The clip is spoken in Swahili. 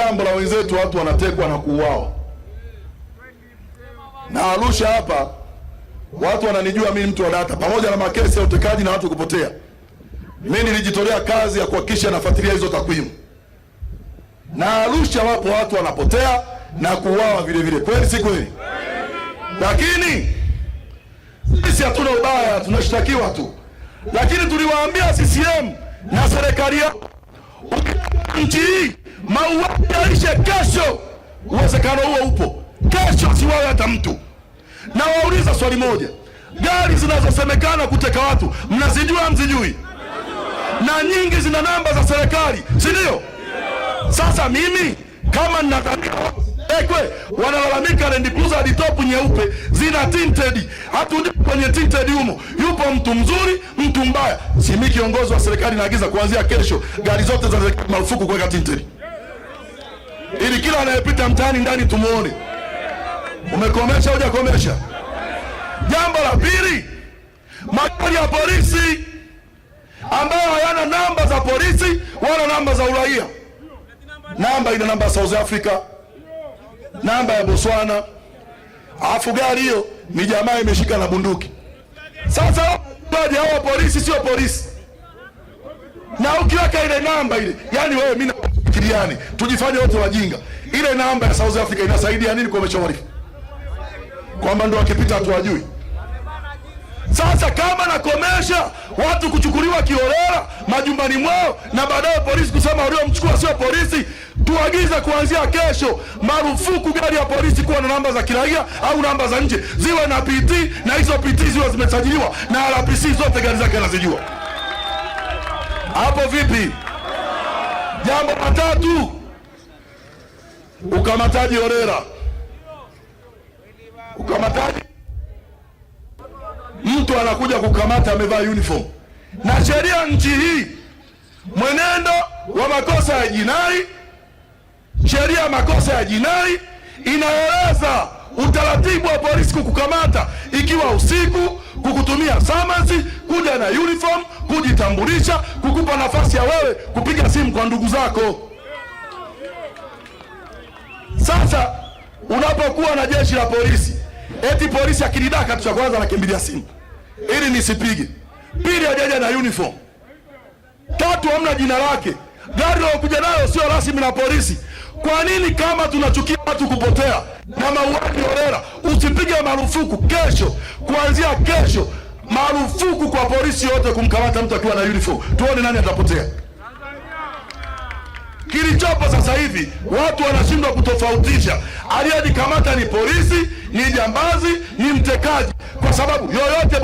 jambo la wenzetu, watu wanatekwa na kuuawa. Na Arusha hapa watu wananijua mimi mtu wa data, pamoja na makesi ya utekaji na watu kupotea. Mimi nilijitolea kazi ya kuhakikisha nafuatilia hizo takwimu. Na Arusha wapo watu wanapotea na kuuawa vile vile. Kweli si kweli? Lakini sisi hatuna ubaya, tunashtakiwa tu. Lakini tuliwaambia CCM na serikali ya nchi hii mauaji yaishe kesho. Uwezekano huo upo. Kesho siwawe hata mtu. Na wauliza swali moja. Gari zinazosemekana kuteka watu mnazijua mzijui? Na nyingi zina namba za serikali, si ndio? Sasa mimi kama ninataka wanalalamika Land Cruiser top nyeupe zina tinted. Hatujui kwenye tinted humo yupo mtu mzuri, mtu mbaya. Si mimi kiongozi wa serikali naagiza kuanzia kesho gari zote za marufuku kuweka tinted, ili kila anayepita mtaani ndani tumuone. Umekomesha hujakomesha? Jambo la pili, magari ya polisi ambayo hayana namba za polisi wala namba za uraia. Namba ina namba ya South Africa, namba ya Botswana, alafu gari hiyo ni jamaa imeshika na bunduki. Sasa baadhi ya hao polisi sio polisi. Na ukiweka ile namba ile, yani wewe mimi nafikiriani tujifanye wote wajinga. Ile namba ya South Africa inasaidia nini kwa mchorifu? Kwamba ndo akipita watu wajui. Sasa kama nakomesha watu kuchukuliwa kiholela majumbani mwao na baadaye polisi kusema waliomchukua sio polisi, tuagize kuanzia kesho marufuku gari ya polisi kuwa na namba za kiraia au namba za nje, ziwe na PT na hizo PT ziwe zimesajiliwa na RPC zote gari zake anazijua. Hapo vipi? Jambo la tatu, ukamataji holela. Ukamataji, mtu anakuja kukamata amevaa uniform. Na sheria nchi hii, mwenendo wa makosa ya jinai, sheria ya makosa ya jinai inaeleza utaratibu wa polisi kukukamata ikiwa usiku, kukutumia summons, kuja na uniform, kujitambulisha, kukupa nafasi ya wewe kupiga simu kwa ndugu zako. Sasa unapokuwa na jeshi la polisi, eti polisi akidaka tu cha kwanza anakimbilia simu ili nisipige. Pili, hajaja na uniform. Tatu, hamna jina lake. Gari lokuja nayo sio rasmi na polisi. Kwa nini kama tunachukia watu kupotea na mauaji holela usipige marufuku kesho, kuanzia kesho marufuku kwa polisi yote kumkamata mtu akiwa na uniform? Tuone nani atapotea. Kilichopo sasa hivi watu wanashindwa kutofautisha aliyejikamata ni polisi, ni jambazi, ni mtekaji, kwa sababu yoyote